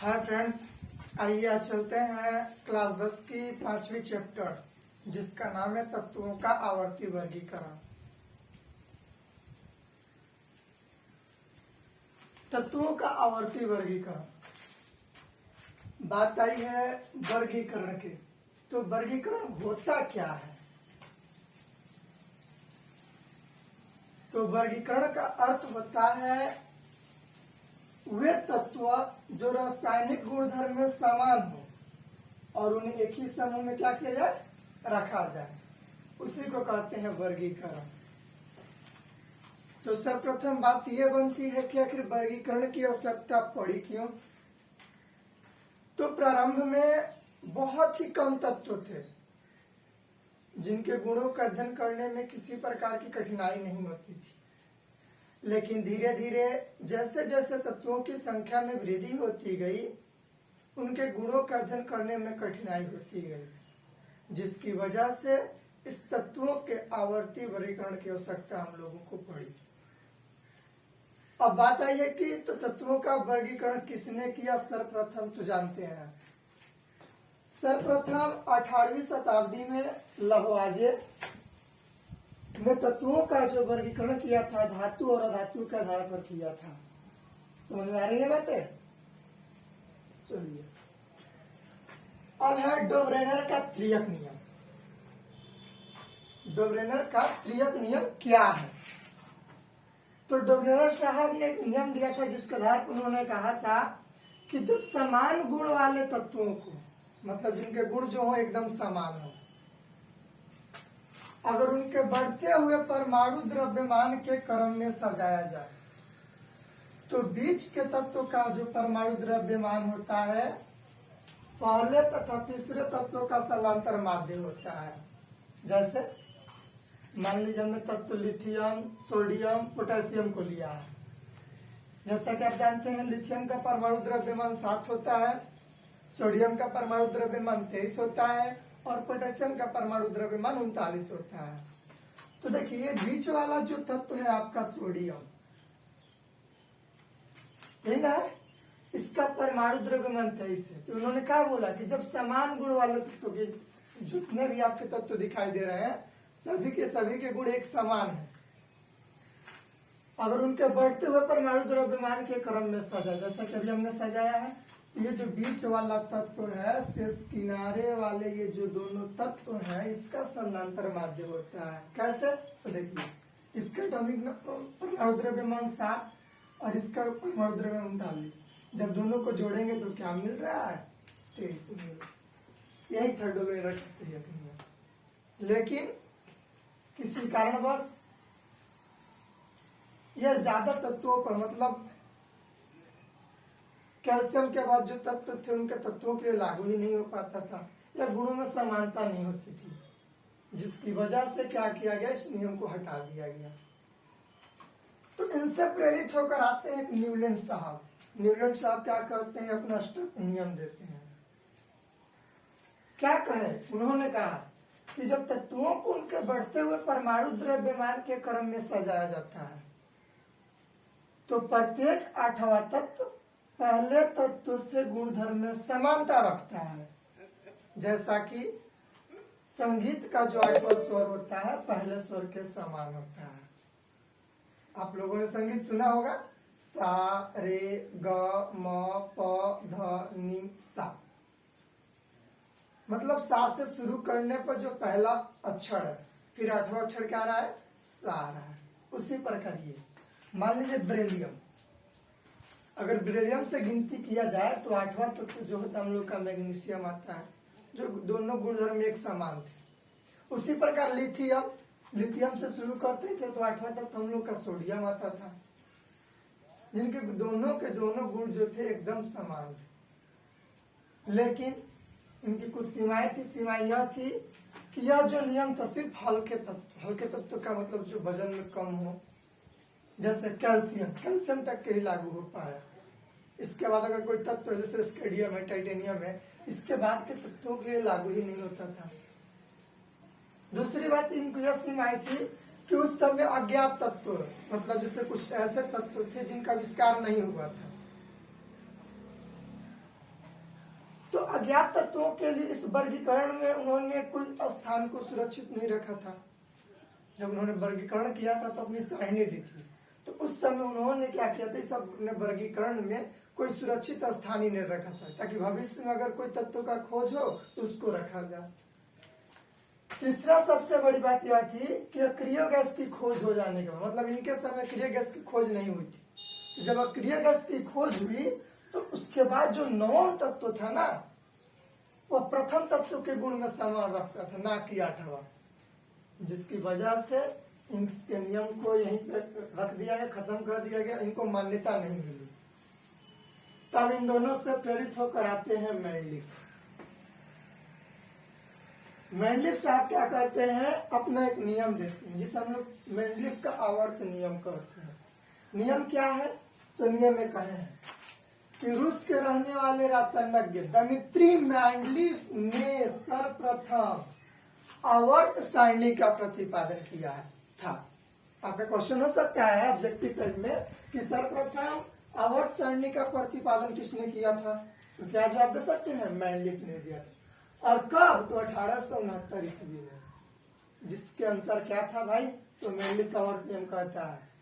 Hi friends, आइए आज चलते हैं क्लास 10 की 5वीं चैप्टर जिसका नाम है तत्वों का आवर्ती वर्गीकरण। तत्वों का आवर्ती वर्गीकरण, बात आई है वर्गीकरण की। तो वर्गीकरण होता क्या है? तो वर्गीकरण का अर्थ होता है वे तत्व जो रासायनिक गुणधर्म में समान हो और उन्हें एक ही समूह में क्या किया जाए, रखा जाए, उसी को कहते हैं वर्गीकरण। तो सर्वप्रथम बात यह बनती है कि आखिर वर्गीकरण की आवश्यकता पड़ी क्यों? तो प्रारंभ में बहुत ही कम तत्व थे जिनके गुणों का अध्ययन करने में किसी प्रकार की कठिनाई नहीं होती थी, लेकिन धीरे धीरे जैसे जैसे तत्वों की संख्या में वृद्धि होती गई उनके गुणों का अध्ययन करने में कठिनाई होती गई, जिसकी वजह से इस तत्वों के आवर्ती वर्गीकरण की आवश्यकता हम लोगों को पड़ी। अब बात आई है कि तो तत्वों का वर्गीकरण किसने किया? सर्वप्रथम तो जानते हैं, सर्वप्रथम 18वीं शताब्दी में लहवाजे ने तत्वों का जो वर्गीकरण किया था धातु और अधातु के आधार पर किया था। समझ में आ रही है बातें? चलिए, अब है डोब्रेनर का त्रियक नियम। डोब्रेनर का त्रियक नियम क्या है? तो डोब्रेनर साहब ने एक नियम दिया था जिसके आधार पर उन्होंने कहा था कि जब समान गुण वाले तत्वों को, मतलब जिनके गुण जो हो एकदम समान हो, अगर उनके बढ़ते हुए परमाणु द्रव्यमान के क्रम में सजाया जाए तो बीच के तत्व का जो परमाणु द्रव्यमान होता है पहले तथा तीसरे तत्वों का समांतर माध्य होता है। जैसे मान लीजिए हमने तत्व लिथियम, सोडियम, पोटेशियम को लिया है। जैसा कि आप जानते हैं लिथियम का परमाणु द्रव्यमान 7 होता है, सोडियम का परमाणु द्रव्यमान 23 होता है और पोटेशियम का परमाणु द्रव्यमान 39 होता है। तो देखिए बीच वाला जो तत्व है आपका सोडियम, यही ना है, इसका परमाणु द्रव्यमान 23 है। तो उन्होंने क्या बोला कि जब समान गुण वाले तत्व के जितने भी आपके तत्व दिखाई दे रहे हैं सभी के गुण एक समान है, अगर उनके बढ़ते हुए परमाणु द्रव्यमान के क्रम में सजा, जैसा कि अभी हमने सजाया है, ये जो बीच वाला तत्व है शेष किनारे वाले ये जो दोनों तत्व हैं इसका समानांतर माध्य होता है। कैसे? तो देखिए इसका एटॉमिक परमाणु द्रव्यमान 7 और इसका परमाणु द्रव्यमान 39, जब दोनों को जोड़ेंगे तो क्या मिल रहा है? 23 मिल। यही था डोब्रेनर का त्रियक नियम। लेकिन किसी कारणवश यह ज्यादा तत्वों पर, मतलब कैल्शियम के बाद जो तत्व थे उनके तत्वों के लिए लागू ही नहीं हो पाता था या गुणों में समानता नहीं होती थी, जिसकी वजह से क्या किया गया, इस नियम को हटा दिया गया। तो इनसे प्रेरित होकर आते हैं न्यूलैंड साहब। न्यूलैंड साहब क्या करते हैं, अपना स्टेप नियम देते हैं। क्या कहे? उन्होंने कहा कि जब तत्वों को उनके बढ़ते हुए परमाणु द्रव्यमान के क्रम में सजाया जाता है तो प्रत्येक 8वां तत्व पहले तत्व से गुणधर्म में समानता रखता है। जैसा कि संगीत का जो 8वां स्वर होता है पहले स्वर के समान होता है। आप लोगों ने संगीत सुना होगा, सा रे ग म प ध नि सा, मतलब सा से शुरू करने पर जो पहला अक्षर है फिर 8वां अक्षर क्या रहा है, सा रहा है। उसी प्रकार ये मान लीजिए बेरिलियम, अगर बेरिलियम से गिनती किया जाए तो 8वां तत्व जो होता है हम लोग का मैग्नीशियम आता है, जो दोनों गुणधर्म एक समान थे। उसी प्रकार लिथियम, लिथियम से शुरू करते थे तो 8वां तत्व हम लोग का सोडियम आता था, जिनके दोनों के दोनों गुण जो थे एकदम समान थे। लेकिन इनकी कुछ सीमाएं थी। सीमा यह थी कि यह जो नियम था सिर्फ हल्के तत्व का मतलब जो वजन में कम हो, जैसे कैल्शियम तक के ही लागू हो पाया। इसके बाद अगर कोई तत्व जैसे स्केडियम है, टाइटेनियम है, इसके बाद के तत्वों के लिए लागू ही नहीं होता था। दूसरी बात इनकी यह सीमाएं थी कि उस समय अज्ञात तत्व, मतलब जैसे कुछ ऐसे तत्व थे जिनका आविष्कार नहीं हुआ था, अज्ञात तत्वों के लिए इस वर्गीकरण में उन्होंने कोई स्थान को सुरक्षित नहीं रखा था। जब उन्होंने वर्गीकरण किया था तो अपनी सारणी दी थी, तो उस समय उन्होंने क्या किया था, इस अपने वर्गीकरण में कोई सुरक्षित स्थान ही नहीं रखा था, ताकि भविष्य में अगर कोई तत्व का खोज हो तो उसको रखा जाए। तीसरा सबसे बड़ी बात यह थी कि अक्रिय गैस की खोज हो जाने का मतलब इनके समय अक्रिय गैस की खोज नहीं हुई थी। जब अक्रिय गैस की खोज हुई तो उसके बाद जो नवम तत्व था ना, वह प्रथम तत्व के गुण में समान रखता था, ना कि आठवां, जिसकी वजह से इनके नियम को यहीं पर रख दिया गया, खत्म कर दिया गया, इनको मान्यता नहीं मिली। तब इन दोनों से प्रेरित होकर आते हैं मेंडलिफ। मेंडलिफ साहब क्या करते हैं, अपना एक नियम देते हैं जिसे हम लोग मेंडलिफ का आवर्त नियम कहते हैं। नियम क्या है, तो नियम में कहे हैं कि रूस के रहने वाले रसायनज्ञ दिमित्री मेंडलिफ ने सर्वप्रथम आवर्त सारणी का प्रतिपादन किया था। आपका क्वेश्चन हो सकता है ऑब्जेक्टिव टाइप में कि सर्वप्रथम आवर्त सारणी का प्रतिपादन किसने किया था, तो क्या जवाब दे सकते हैं, मेंडलिफ ने दिया था। और कब, तो 1869 ईस्वी में, जिसके अनुसार क्या था भाई, तो मेंडलिफ का आवर्त नियम कहता है।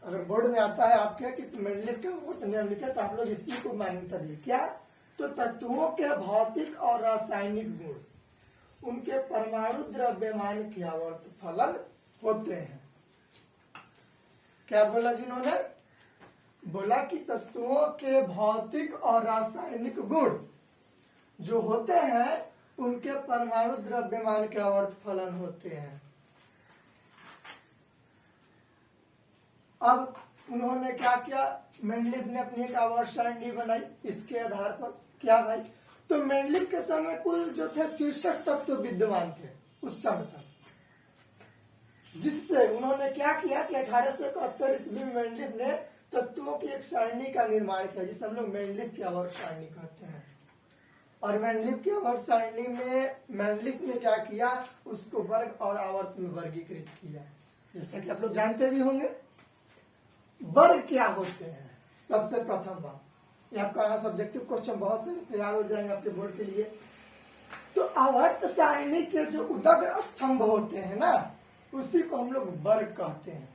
अगर बोर्ड में आता है आपके कि मेंडलिफ का आवर्त नियम लिखे तो आप लोग इसी को मान्यता दी। क्या, तो तत्वों के भौतिक और रासायनिक गुण उनके परमाणु द्रव्यमान के आवर्त फलन होते हैं। क्या बोला जिन्होंने, बोला कि तत्वों के भौतिक और रासायनिक गुण जो होते हैं उनके परमाणु द्रव्यमान के आवर्त फलन होते हैं। अब उन्होंने क्या किया, मेंडलिफ ने अपनी एक आवर्त सारणी बनाई इसके आधार पर। क्या भाई, तो मेंडलिफ के समय कुल जो थे 63 तत्व विद्यमान थे उस समय तक, जिससे उन्होंने क्या किया कि 1871 ईस्वी में मेंडलिफ ने तत्वों की एक सारणी का निर्माण किया, जिसे हम लोग मेंडलिफ की आवर्त सारणी कहते हैं। और मेंडलिफ की आवर्त सारणी में मेंडलिफ ने क्या किया, उसको वर्ग और आवर्त में वर्गीकृत किया। जैसा कि आप लोग जानते भी होंगे वर्ग क्या होते हैं। सबसे प्रथम बात, ये आपका सब्जेक्टिव क्वेश्चन बहुत से तैयार हो जाएंगे आपके बोर्ड के लिए। तो आवर्त सारणी के जो उदग्र स्तंभ होते हैं ना, उसी को हम लोग वर्ग कहते हैं।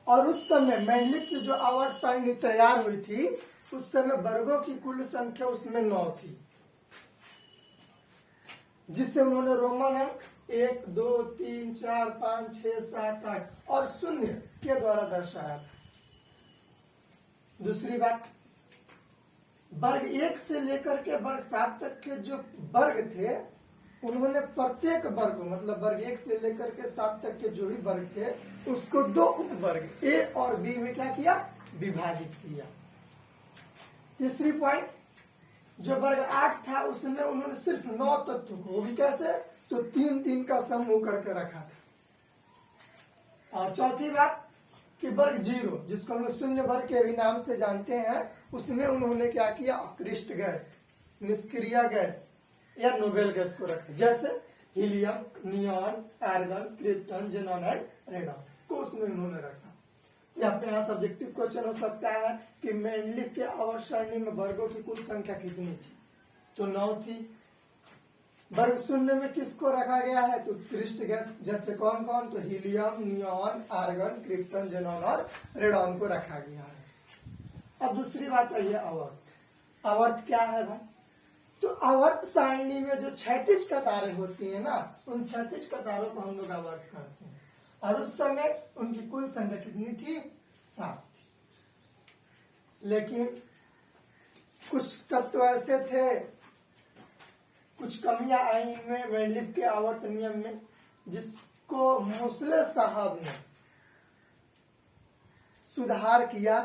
और उस समय मेंडलिफ की जो आवर्त सारणी तैयार हुई थी उस समय वर्गों की कुल संख्या उसमें 9 थी, जिससे उन्होंने रोमन अंक 1, 2, 3, 4, 5, 6, 7, 8 और 0 के द्वारा दर्शाया था। दूसरी बात, वर्ग 1 से लेकर के वर्ग 7 तक के जो वर्ग थे उन्होंने प्रत्येक वर्ग को, मतलब वर्ग 1 से लेकर के 7 तक के जो भी वर्ग थे उसको 2 उपवर्ग ए और बी में क्या किया, विभाजित किया। तीसरी पॉइंट, जो वर्ग 8 था उसमें उन्होंने सिर्फ 9 तत्व को, वो भी कैसे, तो 3-3 का समूह करके रखा था। और चौथी बात कि वर्ग 0, जिसको हम लोग शून्य वर्ग के भी नाम से जानते हैं, उसमें उन्होंने क्या किया, अक्रिष्ट गैस, निष्क्रिय गैस या नोबेल गैस को रखा, जैसे helium, neon, argon, krypton, xenon and radon को उसमें उन्होंने रखा। यहाँ सब्जेक्टिव क्वेश्चन हो सकता है कि मेंडलिफ के आवर्त सारणी में वर्गों की कुल संख्या कितनी थी, तो 9 थी। वर्ग 0 में किसको रखा गया है, तो उत्कृष्ट गैस, जैसे कौन कौन, तो helium, neon, argon, krypton, xenon और रेडॉन को रखा गया है। अब दूसरी बात आई है आवर्त। आवर्त क्या है भाई, तो आवर्त सारणी में जो 36 कतारें होती है ना, उन 36 कतारों को हम लोग आवर्त कहते हैं। और उस समय उनकी कुल संख्या कितनी थी, 7 थी। लेकिन कुछ तत्व ऐसे थे, कुछ कमियां आई इनमें मेंडलिफ के आवर्त नियम में, जिसको मोसले साहब ने सुधार किया,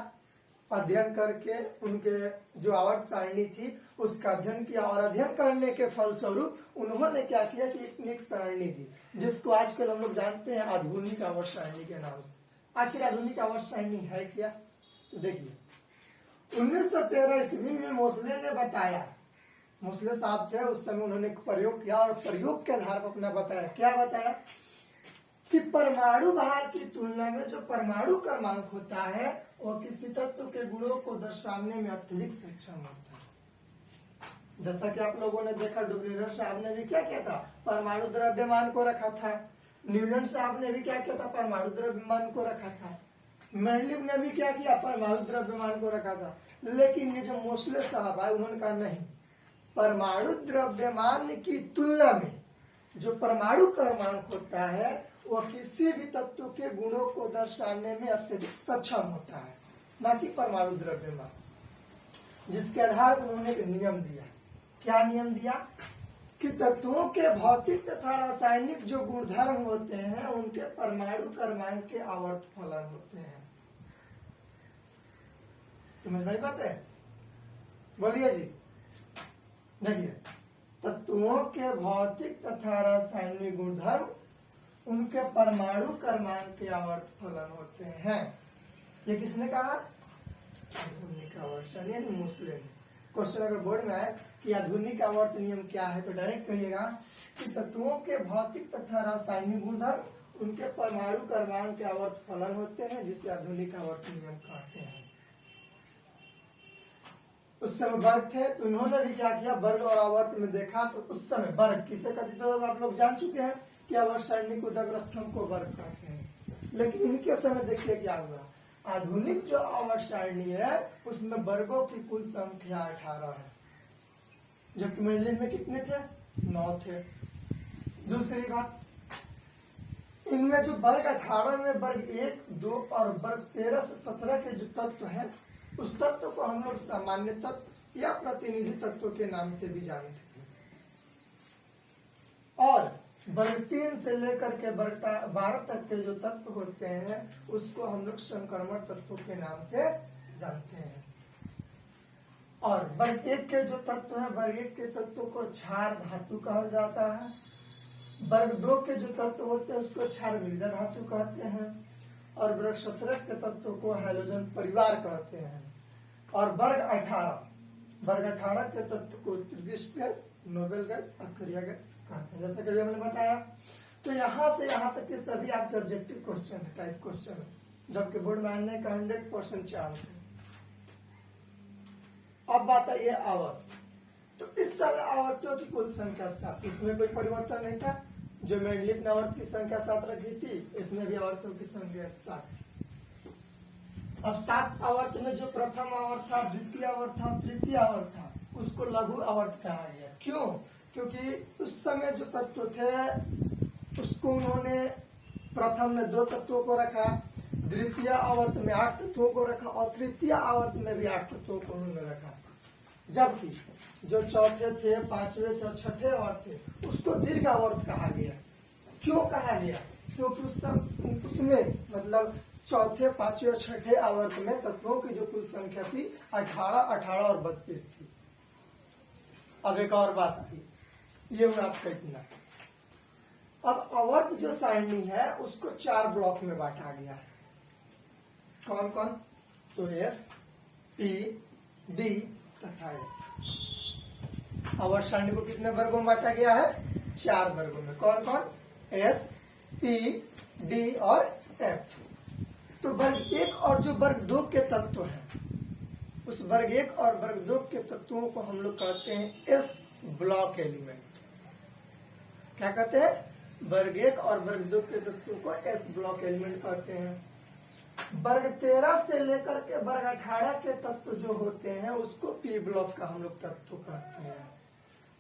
अध्ययन करके उनके जो आवर्त सारणी थी उसका अध्ययन किया। और अध्ययन करने के फलस्वरूप उन्होंने क्या किया कि एक सारणी दी, जिसको आजकल हम लोग जानते हैं आधुनिक आवर्त सारणी के नाम से। आखिर आधुनिक आवर्त सारणी है क्या, तो देखिए 1913 ईस्वी में मोसले ने बताया, मोसले साहब थे उस समय, उन्होंने प्रयोग किया और प्रयोग के आधार पर अपना बताया। क्या बताया कि परमाणु भार की तुलना में जो परमाणु क्रमांक होता है वो किसी तत्व के गुणों को दर्शाने में अत्यधिक सक्षम होता है। जैसा कि आप लोगों ने देखा, डुब्लिनर साहब ने भी क्या किया था, परमाणु द्रव्यमान को रखा था। न्यूटन साहब ने भी क्या किया था, परमाणु द्रव्यमान को रखा था। मेंडलीव ने भी क्या किया, परमाणु द्रव्यमान को रखा था। लेकिन ये जो मोसले साहब है उन्होंने कहा नहीं, परमाणु द्रव्यमान की तुलना में जो परमाणु क्रमांक होता है वह किसी भी तत्व के गुणों को दर्शाने में अत्यधिक सक्षम होता है, ना कि परमाणु द्रव्यमान। जिसके आधार पर उन्होंने एक नियम दिया। क्या नियम दिया कि तत्वों के भौतिक तथा रासायनिक जो गुणधर्म होते हैं उनके परमाणु क्रमांक के आवर्त फलन होते हैं। समझ नहीं पाते, बोलिए जी। देखिए, तत्वों के भौतिक तथा रासायनिक गुणधर्म उनके परमाणु क्रमांक के आवर्त फलन होते हैं। ये किसने कहा, आधुनिक आवर्त यानी मोसले ने। क्वेश्चन अगर बोर्ड में आए कि आधुनिक आवर्त नियम क्या है तो डायरेक्ट कहिएगा कि तत्वों के भौतिक तथा रासायनिक गुणधर्म उनके परमाणु क्रमांक के आवर्त फलन होते हैं, जिसे आधुनिक आवर्त नियम कहते हैं। उस समय वर्ग थे तो उन्होंने भी क्या किया, वर्ग और आवर्त में देखा तो उस समय वर्ग किसे कहते थे आप लोग जान चुके हैं कि आवर्त सारणी को स्तंभ को वर्ग कहते हैं। लेकिन इनके समय देखिए क्या हुआ, आधुनिक जो आवर्त सारणी है उसमें वर्गों की कुल संख्या 18 है, जबकि मेंडलीव में कितने थे, 9 थे। दूसरी बात, इनमें जो वर्ग 18 में वर्ग 1, 2 और वर्ग 13 से 17 के जो तत्व है उस तत्व को हम लोग सामान्य तत्व या प्रतिनिधि तत्व के नाम से भी जानते हैं। और वर्ग 3 से लेकर के वर्ग 12 तक के जो तत्व होते हैं उसको हम लोग संक्रमण तत्वों के नाम से जानते हैं। और वर्ग 1 के जो तत्व है, वर्ग 1 के तत्वों को क्षार धातु कहा जाता है। वर्ग 2 के जो तत्व होते हैं उसको क्षार मृदा धातु कहते हैं। और वर्ग 17 के तत्व को हैलोजन परिवार कहते हैं। और वर्ग 18 के तत्व को त्रिविष्ट गैस, नोबेल गैस, अक्रिया गैस कहते हैं, जैसा कि हमने बताया। तो यहाँ से यहाँ तक के सभी आपके ऑब्जेक्टिव क्वेश्चन है, टाइप क्वेश्चन है, जबकि बोर्ड में आने का 100% चांस है। अब बात है ये आवर्त। तो इस समय आवर्तों की कुल संख्या 7, इसमें कोई परिवर्तन नहीं था। जो मेंडलीव ने आवर्त की संख्या 7 रखी थी, इसमें भी आवर्तों की संख्या 7। अब 7 आवर्त में जो प्रथम आवर्त था, द्वितीय आवर्त था, तृतीय आवर्त था, उसको लघु आवर्त कहा गया। क्यों? क्योंकि उस समय जो तत्व थे उसको उन्होंने प्रथम में 2 तत्वों को रखा, द्वितीय आवर्त में 8 तत्वों को रखा और तृतीय आवर्त में भी 8 तत्वों को उन्होंने रखा। जबकि जो चौथे थे, 5वें थे और 6ठे आवर्त थे उसको दीर्घ आवर्त कहा गया। क्यों कहा गया? क्योंकि उसमें मतलब चौथे, 5वें और 6ठे आवर्त में तत्वों की जो कुल संख्या थी 18, 18 और 32 थी। अब एक और बात आई, ये हुआ आपका इतना। अब आवर्त जो सारणी है उसको 4 ब्लॉक में बांटा गया है। कौन कौन? तो एस, पी, डी तथा एफ। आवर्त सारणी को कितने वर्गों में बांटा गया है? 4 वर्गों में। कौन कौन? एस, पी, डी और एफ। तो वर्ग 1 और जो वर्ग 2 के तत्व हैं, उस वर्ग 1 और वर्ग 2 के तत्वों को हम लोग कहते हैं एस ब्लॉक एलिमेंट। क्या कहते हैं? वर्ग 1 और वर्ग 2 के तत्वों को एस ब्लॉक एलिमेंट कहते हैं। वर्ग 13 से लेकर के वर्ग 18 के तत्व जो होते हैं उसको पी ब्लॉक का हम लोग तत्व कहते हैं।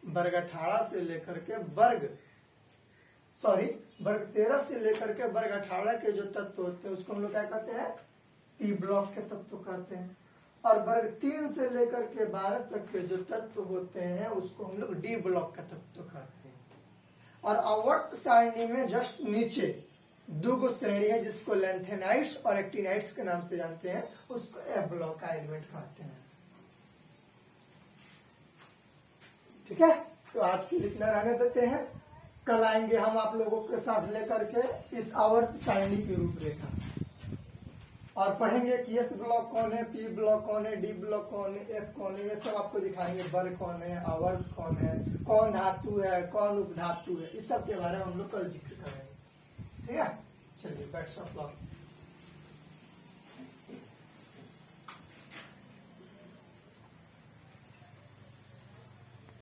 वर्ग 18 से लेकर के वर्ग 13 से लेकर के वर्ग 18 के जो तत्व होते हैं उसको हम लोग क्या कहते हैं? पी ब्लॉक के तत्व कहते हैं। और वर्ग 3 से लेकर के 12 तक के जो तत्व होते हैं उसको हम लोग डी ब्लॉक का तत्व कहते हैं। और आवर्त सारणी में जस्ट नीचे 2 श्रेणी है जिसको लेंथेनाइट्स और एक्टिनाइट्स के नाम से जानते हैं, उसको एफ ब्लॉक का एलिमेंट कहते हैं। ठीक है, तो आज के लिए इतना रहने देते हैं। कल आएंगे हम आप लोगों के साथ लेकर के इस आवर्त सारणी की रूपरेखा और पढ़ेंगे कि एस ब्लॉक कौन है, पी ब्लॉक कौन है, डी ब्लॉक कौन है, एफ कौन है, ये सब आपको दिखाएंगे। वर्ग कौन है, आवर्त कौन है, कौन धातु है, कौन उपधातु है, इस सब के बारे में हम लोग कल जिक्र करेंगे। ठीक है, चलिए बेस्ट ऑफ लक।